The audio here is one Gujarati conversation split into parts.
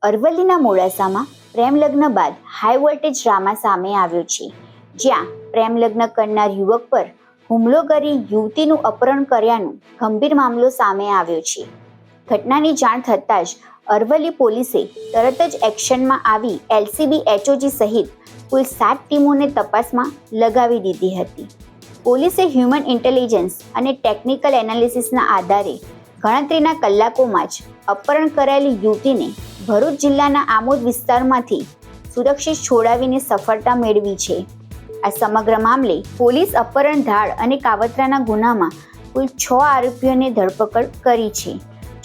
અરવલ્લીના મોડાસામાં પ્રેમલગ્ન બાદ હાઈ વોલ્ટેજ ડ્રામા સામે આવ્યો છે, જ્યાં પ્રેમલગ્ન કરનાર યુવક પર હુમલો કરી યુવતીનું અપહરણ કર્યાનો ગંભીર મામલો સામે આવ્યો છે. ઘટનાની જાણ થતાં જ અરવલ્લી પોલીસે તરત જ એક્શનમાં આવી એલસીબી એચઓજી સહિત કુલ 7 ટીમોને તપાસમાં લગાવી દીધી હતી. પોલીસે હ્યુમન ઇન્ટેલિજન્સ અને ટેકનિકલ એનાલિસિસના આધારે ગણતરીના કલાકોમાં જ અપહરણ કરાયેલી યુવતીને ભરૂચ જિલ્લાના આમોદ વિસ્તારમાંથી સુરક્ષિત છોડાવીને સફળતા મેળવી છે. આ સમગ્ર મામલે પોલીસ અપહરણ, ધાડ અને કાવતરાના ગુનામાં કુલ 6 આરોપીઓને ધરપકડ કરી છે.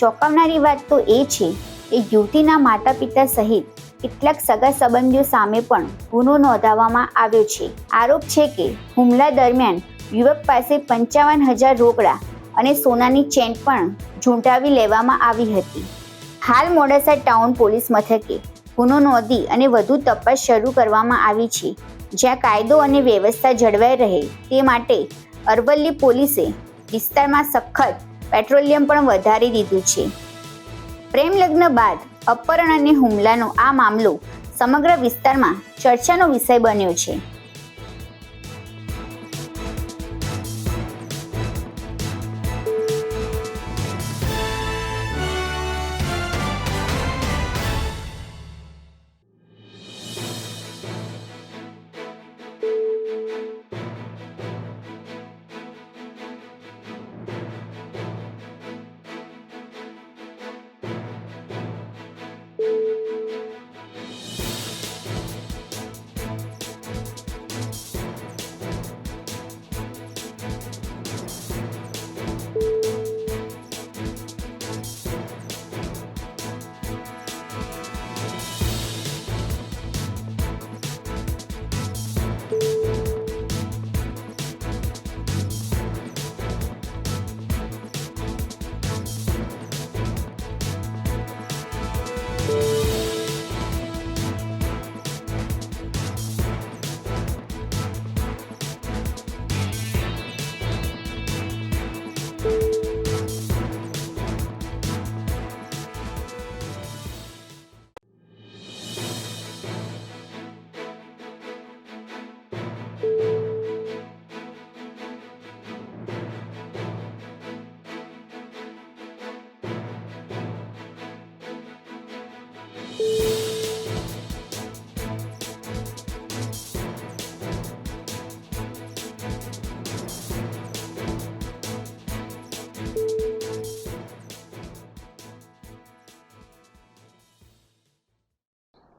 ચોંકાવનારી વાત તો એ છે કે યુવતીના માતા પિતા સહિત કેટલાક સગા સંબંધીઓ સામે પણ ગુનો નોંધાવવામાં આવ્યો છે. આરોપ છે કે હુમલા દરમિયાન યુવક પાસે 55,000 રોકડા અને સોનાની ચેન પણ ઝૂંટાવી લેવામાં આવી હતી. હાલ મોડાસા ટાઉન પોલીસ મથકે ગુનો નોંધી અને વધુ તપાસ શરૂ કરવામાં આવી છે, જ્યાં કાયદો અને વ્યવસ્થા જળવાઈ રહે તે માટે અરવલ્લી પોલીસે વિસ્તારમાં સખત પેટ્રોલિયમ પણ વધારી દીધું છે. પ્રેમ લગ્ન બાદ અપહરણ અને હુમલાનો આ મામલો સમગ્ર વિસ્તારમાં ચર્ચાનો વિષય બન્યો છે.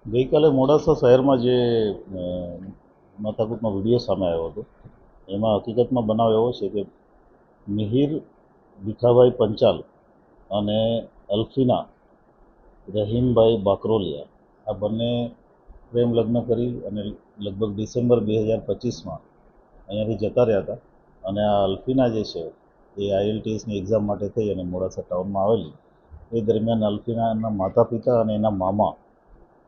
ગઈકાલે મોડાસા શહેરમાં જે માથાકૂટનો વિડીયો સામે આવ્યો હતો, એમાં હકીકતમાં બનાવ એવો છે કે મિહિર ભીખાભાઈ પંચાલ અને અલ્ફીના રહીમભાઈ બાકરોલિયા આ બંને પ્રેમ લગ્ન કરી અને લગભગ ડિસેમ્બર 2025માં અહીંયાથી જતા રહ્યા હતા. અને આ અલ્ફીના જે છે એ IELTSની એક્ઝામ માટે થઈ અને મોડાસા ટાઉનમાં આવેલી. એ દરમિયાન અલ્ફીનાના માતા પિતા અને એના મામા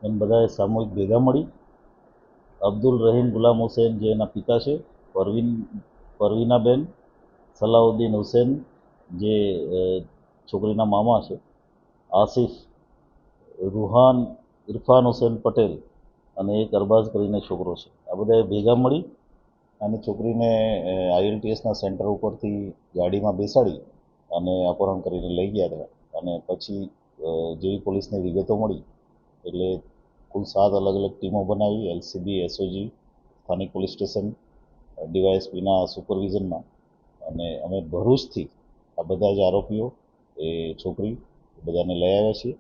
એમ બધાએ સામૂહિક ભેગા મળી અબ્દુલ રહીમ ગુલામ હુસૈન જે એના પિતા છે, પરવીનાબેન, સલાઉદ્દીન હુસૈન જે છોકરીના મામા છે, આસિફ, રૂહાન ઇરફાન હુસૈન પટેલ અને એક અરબાઝ કરીને છોકરો છે. આ બધાએ ભેગા મળી અને છોકરીને IELTSના સેન્ટર ઉપરથી ગાડીમાં બેસાડી અને અપહરણ કરીને લઈ ગયા હતા. અને પછી જેવી પોલીસને વિગતો મળી એટલે કુલ 7 અલગ અલગ ટીમો બનાવી એલસીબી, એસઓજી, સ્થાનિક પોલીસ સ્ટેશન, ડીવાયએસપીના સુપરવિઝનમાં અને અમે ભરૂચથી આ બધા જ આરોપીઓ એ છોકરી બધાને લઈ આવ્યા છીએ.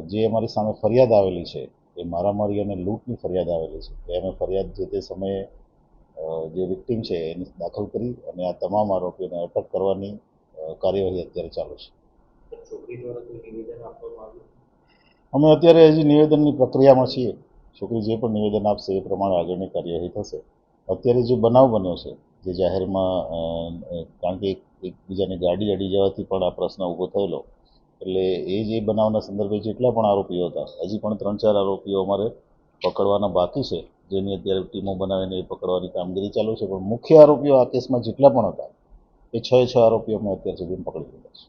જે અમારી સામે ફરિયાદ આવેલી છે એ મારામારી અને લૂંટની ફરિયાદ આવેલી છે એ અમે ફરિયાદ જે તે સમયે જે વિક્ટીમ છે એની દાખલ કરી અને આ તમામ આરોપીઓને અટક કરવાની કાર્યવાહી અત્યારે ચાલુ છે. છોકરી દ્વારા કોઈ નિવેદન આપવામાં આવ્યું? અમે અત્યારે હજી નિવેદનની પ્રક્રિયામાં છીએ. છોકરી જે પણ નિવેદન આપશે એ પ્રમાણે આગળની કાર્યવાહી થશે. અત્યારે જે બનાવ બન્યો છે જે જાહેરમાં, કારણ કે એકબીજાની ગાડી અડી જવાથી પણ આ પ્રશ્ન ઊભો થયેલો, એટલે એ જે બનાવના સંદર્ભે જેટલા પણ આરોપીઓ હતા, હજી પણ 3-4 આરોપીઓ અમારે પકડવાના બાકી છે, જેની અત્યારે ટીમો બનાવીને એ પકડવાની કામગીરી ચાલુ છે. પણ મુખ્ય આરોપીઓ આ કેસમાં જેટલા પણ હતા એ 6 આરોપીઓ અમે અત્યાર સુધી પકડી લીધા છે.